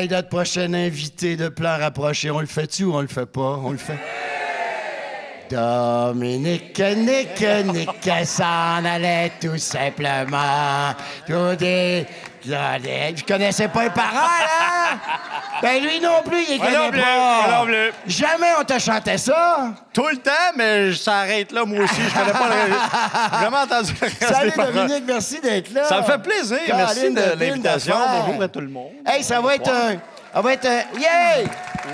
Hey, notre prochain invité de plan rapproché, on le fait-tu ou on le fait pas? On le fait. Dominique, Nick, s'en allait tout simplement. Tout des... Je connaissais pas les paroles, hein? Ben lui non plus, il les connaît pas. Non plus. Jamais on te chantait ça. Tout le temps, mais ça arrête là, moi aussi. Je connais pas J'ai jamais entendu le reste Salut des paroles. Dominique, merci d'être là. Ça me fait plaisir. Merci Caroline de Devine l'invitation. d'affaires. Bonjour à tout le monde. Hey, ça va être un... Ça va être un... Yeah!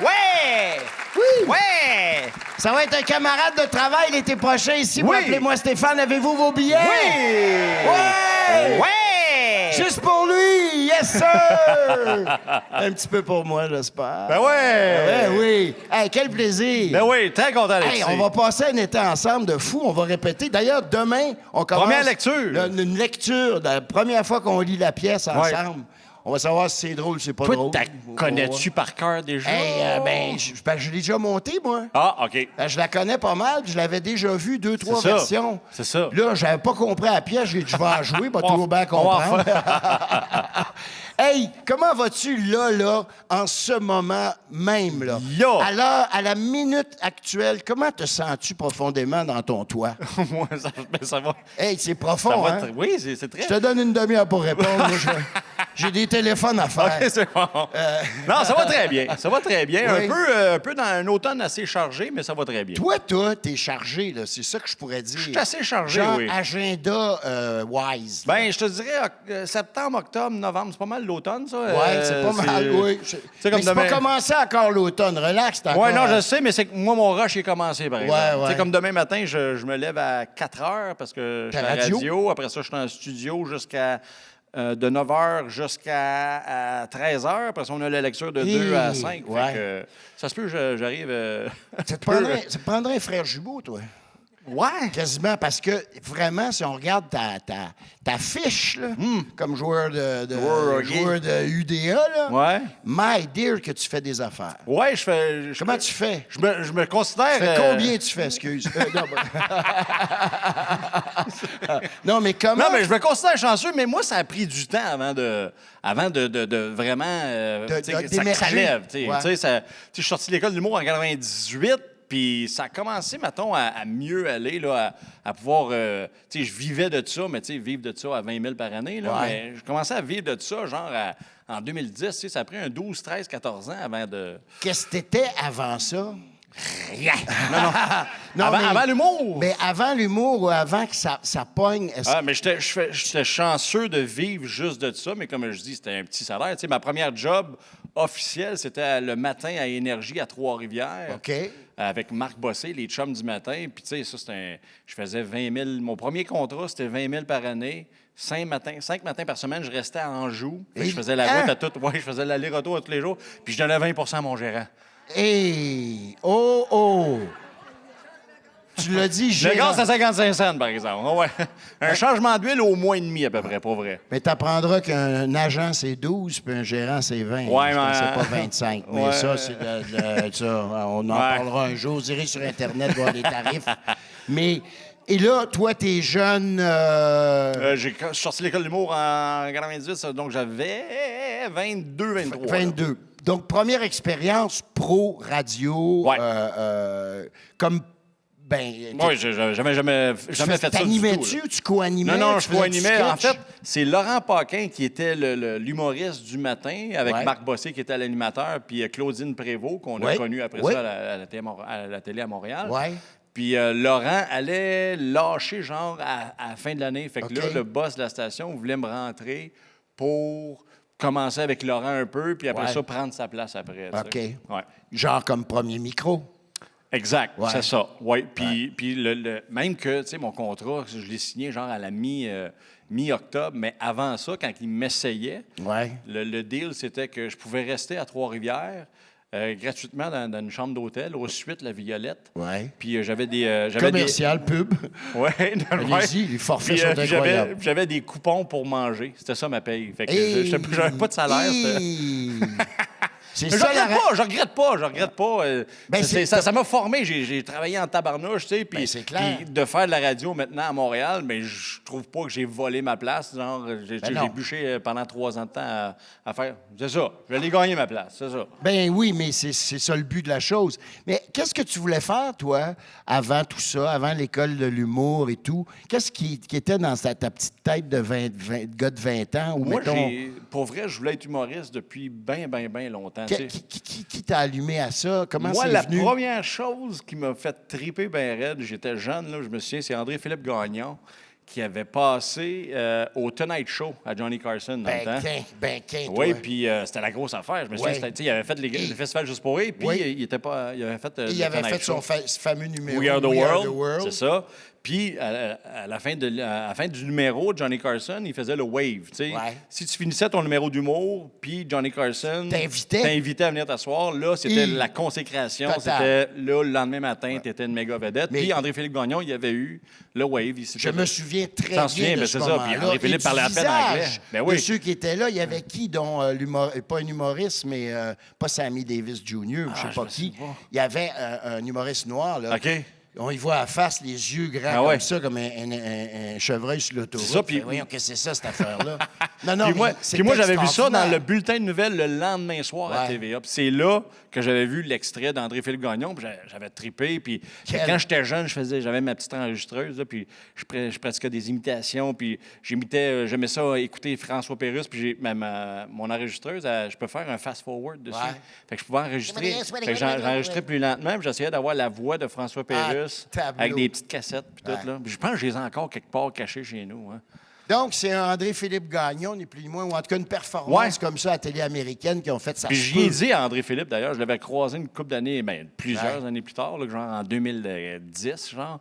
Ouais! Oui! Ouais! Ça va être un camarade de travail l'été prochain ici. Oui. Appelez-moi Stéphane. Avez-vous vos billets? Oui! Ouais! Ouais! Juste pour lui! Yes, sir! Un petit peu pour moi, j'espère. Ben ouais! Ouais, oui. Hey, quel plaisir! Ben oui, très content d'être Hey, ici. on va passer un été ensemble de fou. On va répéter. D'ailleurs, demain, on commence... Première lecture. Une lecture. La première fois qu'on lit la pièce Ouais. ensemble. On va savoir si c'est drôle, c'est pas Toi, drôle. connais-tu par cœur déjà? Hey, je l'ai déjà monté, moi. Ah, OK. Je la connais pas mal, puis je l'avais déjà vu 2-3 ça. versions. C'est ça. Là, j'avais pas compris la pièce, j'ai dit, je vais en jouer, pas toujours bien on va en comprendre. Hey, comment vas-tu là, en ce moment même, là? Yo! À la minute actuelle, comment te sens-tu profondément dans ton toit? Moi, ça va. Hey, c'est Ça profond, va hein? oui, c'est très. Je te donne une demi-heure pour répondre. Moi, j'ai des téléphones à faire. OK, c'est bon. Non, ça va très bien. Ça va très bien. Oui. Un peu dans un automne assez chargé, mais ça va très bien. Toi, t'es chargé, là. C'est ça que je pourrais dire. Je suis assez chargé, Genre oui. agenda wise. Ben, je te dirais septembre, octobre, novembre, c'est pas mal l'automne, ça. Ouais, c'est pas mal, oui. C'est comme Mais c'est pas demain. commencé encore l'automne. Relax, t'as Oui, encore... non, je sais, mais c'est que moi, mon rush est commencé, par exemple. ouais. Tu sais, comme demain matin, je me lève à 4 heures parce que je suis à la radio. Après ça, je suis en studio jusqu'à de 9 h jusqu'à 13 h. Après ça, on a la lecture de 2 à 5. ouais. Fait que, ça se peut que j'arrive... Ça te prendrait un frère jumeau, toi. Ouais. Quasiment, parce que vraiment, si on regarde ta fiche, là, comme joueur de UDA, là, Ouais. my dear, que tu fais des affaires. Ouais, Comment tu fais? Je me considère... Tu fais combien tu fais, excuse? Non, mais comment? Non, mais je me considère chanceux, mais moi, ça a pris du temps avant de vraiment... tu sais, que ça d'émerger. lève. Tu sais. Ouais. Tu sais, je suis sorti de l'école de l'humour en 98, puis ça a commencé, mettons, à mieux aller, là, à pouvoir... tu sais, je vivais de ça, mais tu sais, vivre de ça à 20 000 par année, là, Ouais. mais je commençais à vivre de ça, genre, en 2010, tu sais, ça a pris un 12, 13, 14 ans avant de... Qu'est-ce que t'étais avant ça? Rien! Non. Non, Avant l'humour! Mais avant l'humour ou avant que ça pogne... Ah, mais j'étais chanceux de vivre juste de ça, mais comme je dis, c'était un petit salaire. Tu sais, ma première job officielle, c'était le matin à Énergie à Trois-Rivières. OK. Avec Marc Bossé, les chums du matin. Puis, tu sais, ça, je faisais 20 000. Mon premier contrat, c'était 20 000 par année. 5 matins par semaine, je restais à Anjou. Fait que je faisais la route à tout. Ouais, je faisais l'aller-retour à tous les jours. Puis, je donnais 20 à mon gérant. Hey! Oh! Tu l'as dit, Le gérant. gaz, c'est 55 cents, par exemple. Ouais. Un changement d'huile au moins et demi, à peu près, pas vrai. Mais t'apprendras qu'un agent, c'est 12, puis un gérant, c'est 20. Ouais, Je mais... pensais pas 25. Mais Ouais. ça, c'est ça. On en parlera un jour. Vous irez sur Internet voir les tarifs. Mais... Et là, toi, t'es jeune... Je suis sorti de l'école d'humour en 98, donc j'avais 22, 23. 22. Donc, première expérience pro-radio. Ouais. Comme... Ben, Oui, jamais fait ça du tout. T'animais-tu ou tu co-animais? Non, Tu je faisais du co-animais. En sketch? fait, c'est Laurent Paquin qui était l'humoriste du matin, avec Ouais. Marc Bossé qui était l'animateur, puis Claudine Prévost, qu'on a Ouais. connue après Ouais. ça à la télé à Montréal. Ouais. Puis Laurent allait lâcher, genre, à la fin de l'année. Fait que OK. là, le boss de la station voulait me rentrer pour commencer avec Laurent un peu, puis après Ouais. ça, prendre sa place après. tu OK. sais. Ouais. Genre comme premier micro. Exact, Ouais. c'est ça. Oui, puis même que, tu sais, mon contrat, je l'ai signé genre à la mi-octobre, mais avant ça, quand il m'essayait, Ouais. le deal, c'était que je pouvais rester à Trois-Rivières gratuitement dans une chambre d'hôtel, au suite La Violette. Ouais. Puis j'avais des... Commercial, pub. Ouais, Allez-y, les forfaits sont puis incroyables. j'avais des coupons pour manger. C'était ça ma paye. Fait que Hey! j'avais pas de salaire. c'était- Hey! C'est Mais ça, je regrette pas. Ben, Ça m'a formé. J'ai travaillé en tabarnouche, tu sais. Ben, Puis c'est clair. de faire de la radio maintenant à Montréal, mais je trouve pas que j'ai volé ma place. Genre, j'ai non. bûché pendant 3 ans de temps à faire. C'est ça. Je l'ai gagné ma place, c'est ça. Ben oui, mais c'est ça le but de la chose. Mais qu'est-ce que tu voulais faire, toi, avant tout ça, avant l'école de l'humour et tout? Qu'est-ce qui était dans ta petite tête de gars de 20 ans? Ou Moi, mettons, pour vrai, je voulais être humoriste depuis bien longtemps. tu sais. qui t'a allumé à ça? Comment Moi, c'est la venu? première chose qui m'a fait triper bien raide, j'étais jeune, là, je me souviens, c'est André-Philippe Gagnon qui avait passé au Tonight Show à Johnny Carson dans le temps. Toi. Oui, puis c'était la grosse affaire. Je me souviens, Ouais. il avait fait le festival juste pour rire, puis Oui. il avait fait Il le avait Tonight fait Show. ce fameux numéro. We Are the World. World, c'est ça. Puis, à la fin du numéro de Johnny Carson, il faisait le wave. tu sais. Ouais. Si tu finissais ton numéro d'humour, puis Johnny Carson T'invitait à venir t'asseoir, là, c'était Et- la consécration. Total. C'était là, le lendemain matin, tu étais une méga vedette. Mais- Puis, André-Philippe Gagnon, il avait eu le wave. Je me souviens très T'en bien souviens, de ben, ce c'est ça. moment-là. Puis André-Philippe Et du parlait à peine anglais. visage Ben oui. de ceux qui étaient là, il y avait qui, dont pas un humoriste, mais pas Sammy Davis Jr., je sais pas me qui. souviens pas. Il y avait un humoriste noir, là. OK. On y voit à face, les yeux grands Ah ouais. comme ça, comme un chevreuil sur l'autoroute. C'est ça, puis- Fait, voyons, qu'est-ce que c'est ça, cette affaire-là? Non, Puis moi, mais c'est puis moi, j'avais vu ça dans le extraordinaire. bulletin de nouvelles le lendemain soir à Ouais. TVA. Puis c'est là que j'avais vu l'extrait d'André-Philippe Gagnon, puis j'avais trippé. Puis quand j'étais jeune, j'avais ma petite enregistreuse, là, puis je pratiquais des imitations, puis j'aimais ça écouter François Pérusse, puis mon enregistreuse, je peux faire un fast-forward dessus. Ouais. Fait que je pouvais enregistrer. Fait que j'enregistrais plus lentement, puis j'essayais d'avoir la voix de François Pérusse tableau. avec des petites cassettes, puis Ouais. tout. Là. Puis je pense que je les ai encore quelque part cachés chez nous. Hein. Donc, c'est un André-Philippe Gagnon, ni plus ni moins, ou en tout cas une performance Ouais. comme ça à la télé américaine qui ont fait ça. Puis se j'y ai peut. dit à André-Philippe, d'ailleurs, je l'avais croisé une couple d'années, plusieurs Ouais. années plus tard, là, genre en 2010, genre.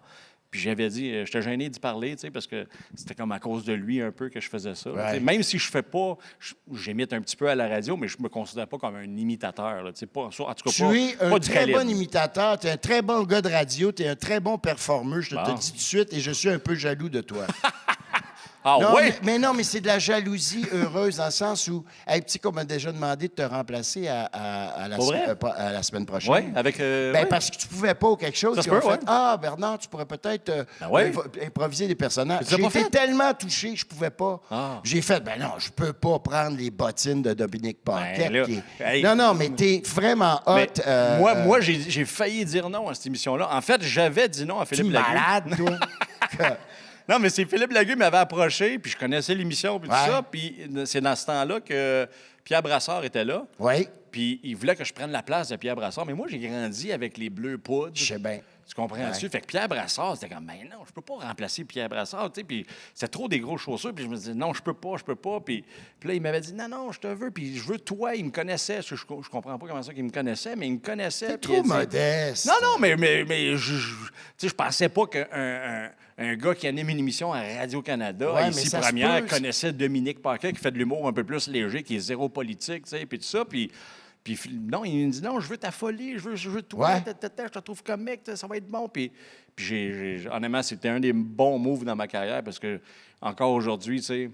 Puis j'avais dit, j'étais gêné d'y parler, tu sais, parce que c'était comme à cause de lui un peu que je faisais ça. Ouais. Tu sais, même si je fais pas, j'imite un petit peu à la radio, mais je me considère pas comme un imitateur, là, tu sais, pas, en tout cas Tu pas, es pas un du très calibre. bon imitateur, tu es un très bon gars de radio, tu es un très bon performeur, je te Bon. dis tout de suite, et je suis un peu jaloux de toi. Ah Non, ouais? mais non, mais c'est de la jalousie heureuse dans le sens où, hey, petit, qu'on m'a déjà demandé de te remplacer à la, Pour vrai? à la semaine prochaine. Oui, avec... Ben, ouais. parce que tu pouvais pas ou quelque chose. Ça se ils ont peut, fait, ouais. ah, Bernard, tu pourrais peut-être Ben ouais. improviser des personnages. Tu l'as J'ai pas été fait? tellement touché, je pouvais pas. Ah. J'ai fait, ben non, je peux pas prendre les bottines de Dominique Paquette. Ben là, qui est- hey. Non, non, mais t'es vraiment hot. Mais moi j'ai failli dire non à cette émission-là. En fait, j'avais dit non à tu Philippe Lagu. malade, toi? Que- Non, mais c'est Philippe Lagu m'avait approché, puis je connaissais l'émission, puis Ouais. tout ça. Puis c'est dans ce temps-là que Pierre Brassard était là. Oui, Puis il voulait que je prenne la place de Pierre Brassard. Mais moi, j'ai grandi avec les Bleus poudres. je sais bien. Tu comprends-tu? Ouais. Fait que Pierre Brassard, c'était comme, ben non, je peux pas remplacer Pierre Brassard, tu sais. Puis c'était trop des grosses chaussures. Puis je me disais, non, je peux pas. Puis là, il m'avait dit, non, je te veux. Puis je veux toi. Il me connaissait. Je comprends pas comment ça qu'il me connaissait, mais il me connaissait. T'es puis trop il a dit- modeste. Non, mais je pensais pas qu'un un gars qui anime une émission à Radio-Canada, Ouais, mais ici ça se première, peut. connaissait Dominique Paquet, qui fait de l'humour un peu plus léger, qui est zéro politique, tu sais, puis tout ça. Puis non, il me dit, non, je veux ta folie, je veux toi, Ouais. je te trouve comique, ça va être bon. Puis honnêtement, c'était un des bons moves dans ma carrière parce que, encore aujourd'hui, tu sais,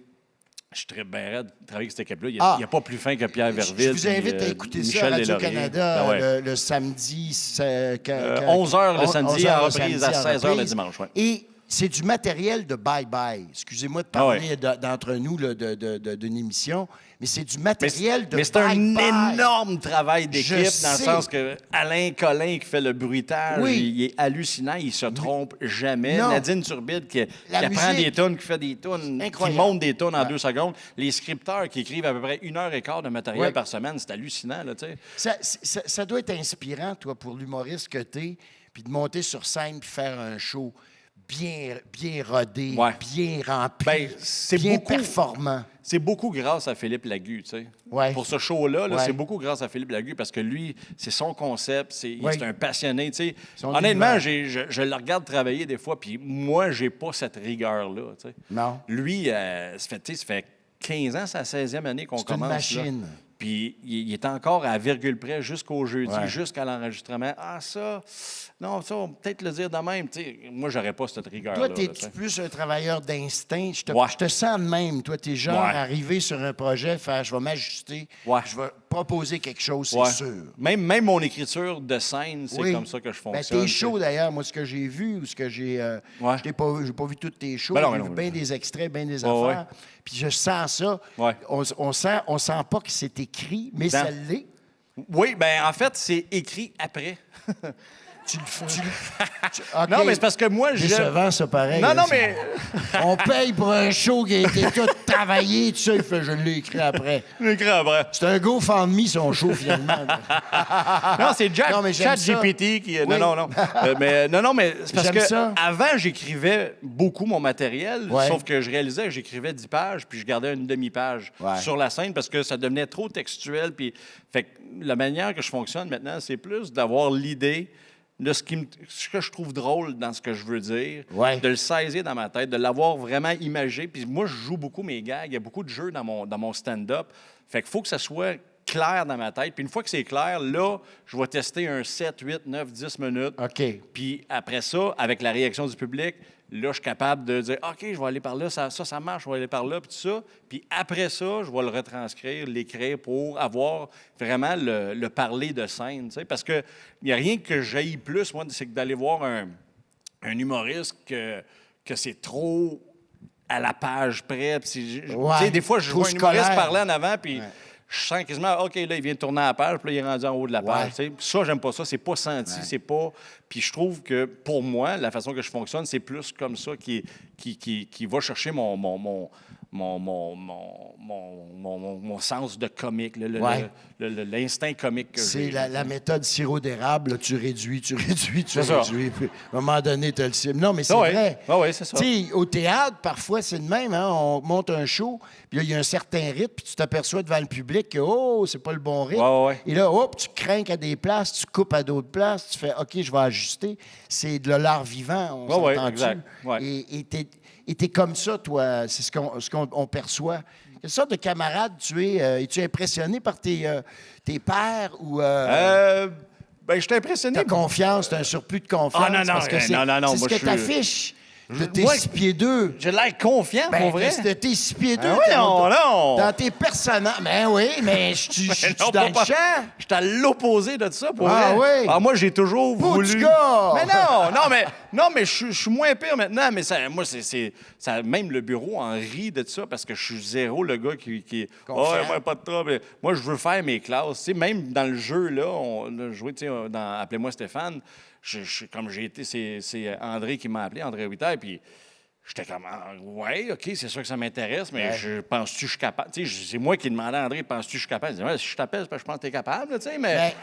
je suis très bien raide de travailler avec cette équipe-là. Il n'y a pas plus fin que Pierre Verville. Je vous invite puis, à écouter ça Michel à Deslauriers. Radio-Canada Ben ouais. le samedi. 11h le samedi, en reprise à 16h le dimanche. Ouais. Et c'est du matériel de bye-bye. Excusez-moi de Ah parler d'entre nous là, d'une émission, mais c'est du matériel de Mais c'est un bye-bye. énorme travail d'équipe, Je dans le sais. sens que Alain Collin qui fait le bruitage, Oui. il est hallucinant, il se trompe jamais. Non. Nadine Turbide qui La apprend musique. des tunes, qui fait des tunes, qui Incroyable. monte des tunes en 2 secondes. Les scripteurs qui écrivent à peu près 1h15 de matériel Ouais. par semaine, c'est hallucinant, là, tu sais. Ça doit être inspirant, toi, pour l'humoriste que t'es, puis de monter sur scène puis faire un show bien rodé, Ouais. bien rempli, Ben, c'est bien beaucoup- performant. C'est beaucoup grâce à Philippe Lagu, tu sais. Ouais. Pour ce show-là, là, Ouais. c'est beaucoup grâce à Philippe Lagu parce que lui, c'est son concept, c'est Ouais. un passionné, tu sais. Son Honnêtement, univers. je le regarde travailler des fois, puis moi, j'ai pas cette rigueur-là, tu sais. Non. Lui, ça fait 15 ans, c'est la 16e année qu'on C'est une commence. machine. Là. Puis il est encore à virgule près jusqu'au jeudi, Ouais. jusqu'à l'enregistrement. Ah, ça, non, ça, on va peut-être le dire de même. Tu sais, moi, j'aurais pas cette rigueur-là. Toi, là, t'es-tu tu sais. plus un travailleur d'instinct? Ouais. Je te sens de même. Toi, t'es genre Ouais. arrivé sur un projet, faire je vais m'ajuster, Ouais. je vais proposer quelque chose, c'est Ouais. sûr. Même mon écriture de scène, c'est comme ça que je Ben, fonctionne. tes shows, d'ailleurs, moi, ce que j'ai vu, ou ce que j'ai... Ouais. j'ai pas vu tous tes shows, Ben non, j'ai ben vu non, bien des extraits, bien des Ouais, affaires. Puis je sens ça. Ouais. On sent pas que c'est écrit, mais ça l'est. Oui, ben en fait, c'est écrit après. OK. Non, mais c'est parce que moi, je... Décevant, ça, pareil. Non, non, C'est- mais... On paye pour un show qui a été tout travaillé, tout ça. Il fait, je l'ai écrit après. Écrit après. C'est un GoFundMe, son show, finalement. Non, c'est Non, mais j'aime ça. ChatGPT qui... Oui. Non. Mais c'est parce J'aime que ça. avant, j'écrivais beaucoup mon matériel, Ouais. sauf que je réalisais que j'écrivais 10 pages, puis je gardais une demi-page Ouais. sur la scène parce que ça devenait trop textuel. Puis, fait que la manière que je fonctionne maintenant, c'est plus d'avoir l'idée de ce que je trouve drôle dans ce que je veux dire, Ouais. de le saisir dans ma tête, de l'avoir vraiment imagé. Puis moi, je joue beaucoup mes gags. Il y a beaucoup de jeux dans mon stand-up. Fait qu'il faut que ça soit clair dans ma tête. Puis une fois que c'est clair, là, je vais tester un 7, 8, 9, 10 minutes. OK. Puis après ça, avec la réaction du public, là, je suis capable de dire OK, je vais aller par là, ça marche, je vais aller par là, puis tout ça. Puis après ça, je vais le retranscrire, l'écrire pour avoir vraiment le parler de scène. Tu sais, parce qu'il n'y a rien que j'aille plus, moi, c'est que d'aller voir un humoriste que c'est trop à la page près. Puis Ouais, tu sais, des fois, je trop vois un humoriste scolaire. parler en avant, puis je sens quasiment, OK, là, il vient de tourner à la page, puis là, il est rendu en haut de la page. Ouais. Tu sais. Ça, j'aime pas ça. C'est pas senti, c'est pas... Puis je trouve que, pour moi, la façon que je fonctionne, c'est plus comme ça qui va chercher mon sens de comique, Ouais. l'instinct comique que C'est j'ai. la méthode sirop d'érable. Là, tu réduis. Puis, ça. à un moment donné, tu as le cible. Non, mais c'est vrai. Oui, c'est ça. Tu sais, au théâtre, parfois, c'est le même. Hein? On monte un show, puis là, il y a un certain rythme, puis tu t'aperçois devant le public que, oh, c'est pas le bon rythme. Ouais. Et là, hop, tu crains à des places, tu coupes à d'autres places, tu fais, OK, je vais ajuster. C'est de l'art vivant, on Ouais, s'entend-tu? exact. Ouais. Et t'es comme ça, toi. C'est ce qu'on perçoit. Quelle sorte de camarade tu es? Es-tu impressionné par tes pairs ou Ben, je suis impressionné. t'as confiance, t'as un surplus de confiance? Ah, non, parce que c'est non, c'est moi, ce que je suis- t'affiches. De tes Moi, 6 pieds 2. J'ai l'air confiant, Ben, pour vrai. de tes 6 pieds 2. Ah oui, non. Dans tes personnages. Ben oui, mais je suis Non, dans le pas- champ. Je suis à l'opposé de ça, pour Ah vrai. oui? Ah, moi, j'ai toujours voulu... Poutka! Mais non, mais je suis moins pire maintenant, mais moi, ça, même le bureau en rit de ça parce que je suis zéro le gars qui Confiant. ouais, moi, pas de trouble. Moi, je veux faire mes classes. Tu sais, même dans le jeu, là, on a joué, tu sais, dans Appelez-moi Stéphane, comme j'ai été, c'est André qui m'a appelé, André Huiter, puis... J'étais comme, ouais, OK, c'est sûr que ça m'intéresse, mais je pense-tu que je suis capable? Tu sais, c'est moi qui demandais à André, penses-tu que je suis capable? Il dit, ouais, si je t'appelle, c'est parce que je pense que tu es capable, tu sais, mais...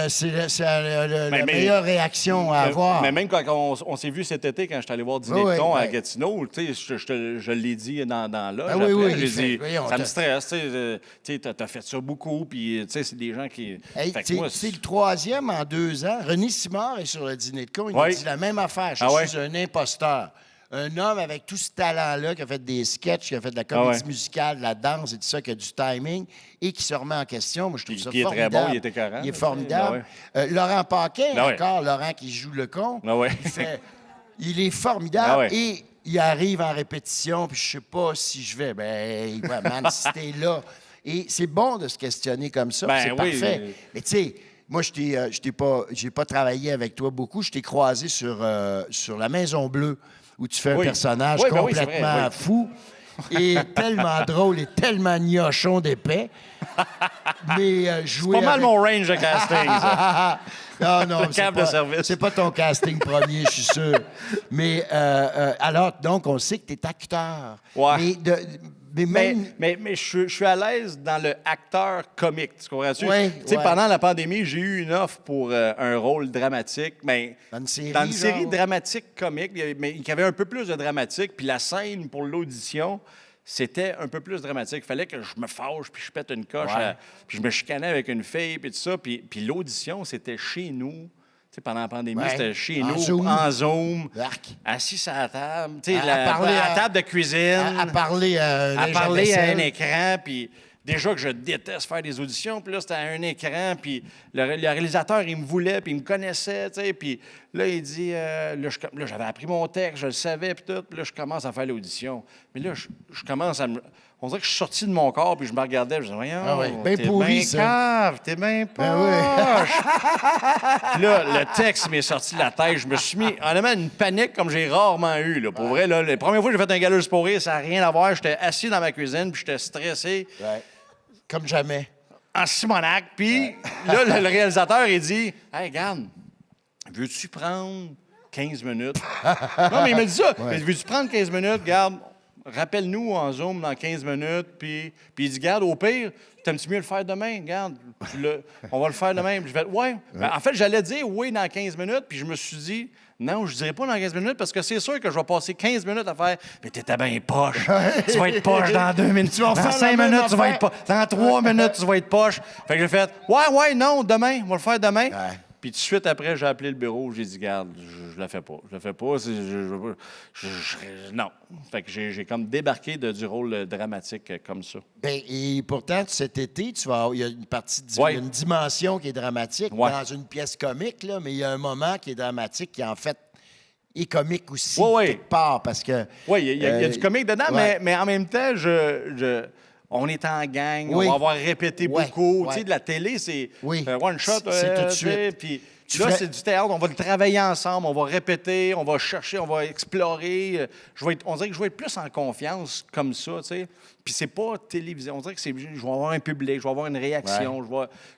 C'est la Mais- meilleure réaction à avoir. Mais même quand on s'est vu cet été, quand je suis allé voir Dîner Oui, de con à oui. Gatineau, tu sais, je l'ai dit dans là. Ah oui, oui, j'ai il fait, dit, voyons, ça me t'as- stresse, tu sais, t'as fait ça beaucoup, puis tu sais, c'est des gens qui... Hey, Fait que moi, c'est le 3e en 2 ans. René Simard est sur le dîner de con. Il Oui. nous dit la même affaire. Je Ah ouais? suis un imposteur. Un homme avec tout ce talent-là, qui a fait des sketchs, qui a fait de la comédie ouais. musicale, de la danse et tout ça, qui a du timing et qui se remet en question. Moi, je trouve Puis- ça puis il est très formidable. bon, il est écœurant, Il est tu sais. formidable. Ben Laurent Paquin, Ben ouais. encore, Laurent qui joue le con. Ben ouais. Il est formidable Ben ouais. et il arrive en répétition, puis je sais pas si je vais. Ben, ouais, man, si t'es là. Et c'est bon de se questionner comme ça, puis Ben c'est oui. parfait. Mais tu sais, moi, j'ai pas travaillé avec toi beaucoup. Je t'ai croisé sur La Maison Bleue, où tu fais un Oui. personnage Oui, ben oui, c'est complètement vrai, oui. fou et tellement drôle et tellement gnochon d'épais. Mais jouer Pas mal avec- mon range de casting, ça. non, c'est câble de pas, service. c'est pas ton casting premier, je suis sûr. Mais alors, donc, on sait que tu es acteur. Ouais. Mais même... Mais je suis à l'aise dans le acteur comique, tu comprends-tu? Oui, Tu sais, ouais. pendant la pandémie, j'ai eu une offre pour un rôle dramatique. Mais Dans une série, Dans une série genre? dramatique comique, mais il y avait un peu plus de dramatique. Puis la scène pour l'audition, c'était un peu plus dramatique. Il fallait que je me fâche, puis je pète une coche, Ouais. puis je me chicanais avec une fille, puis tout ça. Puis l'audition, c'était chez nous. Tu sais, pendant la pandémie, Ouais. c'était chez En nous, Zoom. en Zoom, Arc. assis à la table, tu sais, À parler à à- la table de cuisine À parler à à linge parler à un vaisselle. écran, puis déjà que je déteste faire des auditions, puis là, c'était à un écran, puis le réalisateur, il me voulait, puis il me connaissait, tu sais, puis là, il dit, là, j'avais appris mon texte, je le savais, puis tout, puis là, je commence à faire l'audition. Mais là, je commence à me... on dirait que je suis sorti de mon corps, puis je me regardais, je me disais, voyons, Ah ouais, ben t'es pourri, bien ça. cave, t'es bien poche. Ben Puis là, le texte m'est sorti de la tête. Je me suis mis, honnêtement, une panique comme j'ai rarement eu. Là. Pour vrai, là, la première fois que j'ai fait un galeuse pour rire, ça n'a rien à voir. J'étais assis dans ma cuisine, puis j'étais stressé, Ouais. Comme jamais. en simonac. Puis là, le réalisateur, il dit, « Hey, regarde, veux-tu prendre 15 minutes? » Non, mais il m'a dit ça. Ouais. Veux-tu prendre 15 minutes? Garde, rappelle-nous en Zoom dans 15 minutes. Puis il dit, garde, au pire, t'aimes-tu mieux le faire demain? Garde, on va le faire demain. Puis je fais, ouais. Ben, en fait, j'allais dire oui dans 15 minutes. Puis je me suis dit, non, je dirais pas dans 15 minutes parce que c'est sûr que je vais passer 15 minutes à faire, mais t'étais bien poche. Tu vas être poche dans 2 minutes. Tu vas dans faire 5 la même minutes, tu vas affaire. être poche. Dans 3 minutes, tu vas être poche. Fait que j'ai fait, ouais, non, demain, on va le faire demain. Ouais. Puis tout de suite après, j'ai appelé le bureau, j'ai dit, garde, je la fais pas. Je la fais pas. Non. Fait que j'ai comme débarqué du rôle dramatique comme ça. Ben, et pourtant, cet été, il y a une partie, Ouais. une dimension qui est dramatique Ouais. dans une pièce comique, là, mais il y a un moment qui est dramatique qui, en fait, est comique aussi, Ouais. quelque part, parce que... Oui, il y a du comique dedans, ouais. mais en même temps, on est en gang, Oui. on va avoir répété Ouais, beaucoup. ouais. Tu sais, de la télé, c'est Oui. un one shot. C'est tout de tu sais, suite. Puis Tu là, ferais- c'est du théâtre, on va le travailler ensemble, on va répéter, on va chercher, on va explorer. On dirait que je vais être plus en confiance comme ça, tu sais. Puis c'est pas télévisé. On dirait que je vais avoir un public, je vais avoir une réaction. Tu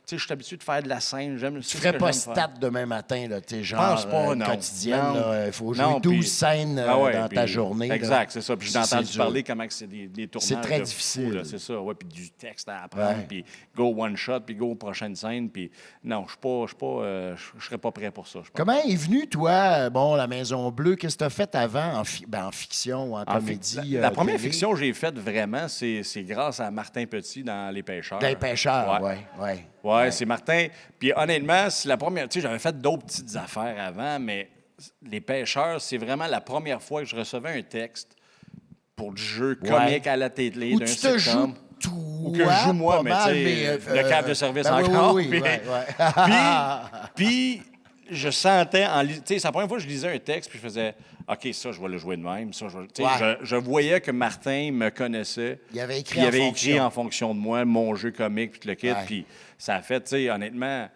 sais, je suis habitué de faire de la scène. Tu ferais pas stat demain matin, là, tu sais, genre pense pas, non. quotidienne. Non. Il faut jouer Non, 12 puis- scènes Ah ouais, dans ta puis- journée. là. Exact, c'est ça. Puis j'ai C'est entendu dur. parler comment que c'est des tournages. C'est très de fou, difficile. là, c'est ça, ouais. Puis du texte à apprendre, Ouais. puis go one shot, puis go prochaine scène. Puis non, je serais pas prêt pour ça, je pense. Comment est venu, toi, bon, La Maison Bleue, qu'est-ce que tu as fait avant en fiction ou en En comédie? la première télé? fiction que j'ai faite vraiment, c'est grâce à Martin Petit dans Les Pêcheurs. Des pêcheurs, Ouais. ouais. Oui, c'est Martin. Puis honnêtement, c'est la première. Tu sais, j'avais fait d'autres petites affaires avant, mais Les Pêcheurs, c'est vraiment la première fois que je recevais un texte pour du jeu comique à la télé Où d'un tu te sitcom. joues toi, Ou que je joue moi, pas mais mal, tu sais, le cave de service ben oui, encore. oui, oui, puis, ouais, ouais. puis je sentais, tu sais, c'est la première fois que je lisais un texte, puis je faisais, OK, ça, je vais le jouer de même. Ça, tu sais, Ouais. je voyais que Martin me connaissait. Il avait écrit puis il en avait fonction. écrit en fonction de moi, mon jeu comique, puis tout le kit. Ouais. Puis ça a fait, tu sais, honnêtement,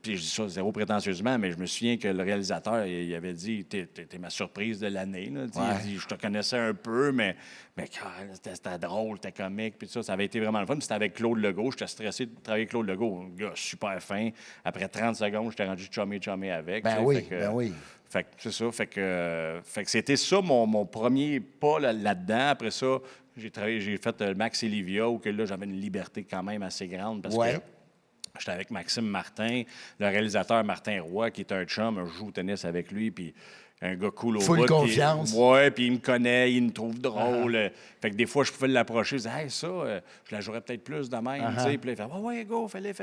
puis je dis ça zéro prétentieusement, mais je me souviens que le réalisateur, il avait dit, t'es ma surprise de l'année. Là. Tu sais, Ouais. Il dit, je te connaissais un peu, mais c'était drôle, c'était comique, puis ça avait été vraiment le fun. Puis c'était avec Claude Legault. J'étais stressé de travailler avec Claude Legault, un gars super fin. Après 30 secondes, j'étais rendu chumé avec. Ben tu sais. oui, Fait que- ben oui. Fait que c'est ça. Fait que c'était ça mon premier pas là-dedans. Après ça, j'ai fait Max et Livia, où que là, j'avais une liberté quand même assez grande parce Ouais. que j'étais avec Maxime Martin, le réalisateur Martin Roy, qui est un chum, je joue au tennis avec lui, puis un gars cool au Full bout. confiance. Oui, puis il me connaît, il me trouve drôle. Fait que des fois, je pouvais l'approcher, je disais, hey, ça, je la jouerais peut-être plus de même. Tu sais. Puis là, il fait, ouais, go, fallait.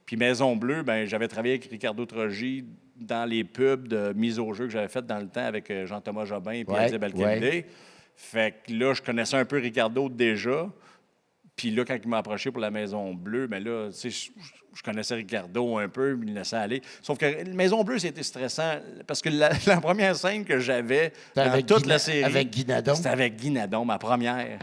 Puis Maison Bleue, ben j'avais travaillé avec Ricardo Trogi dans les pubs de mise au jeu que j'avais fait dans le temps avec Jean-Thomas Jobin et Ouais, Isabelle Calvé. Fait que là, je connaissais un peu Ricardo déjà. Puis là, quand il m'a approché pour la Maison Bleue, bien là, tu sais, je connaissais Ricardo un peu, il me laissait aller. Sauf que la Maison Bleue, c'était stressant parce que la première scène que j'avais dans avec toute Guy- la série... avec Guy Nadon? C'était avec Guy Nadon, ma première.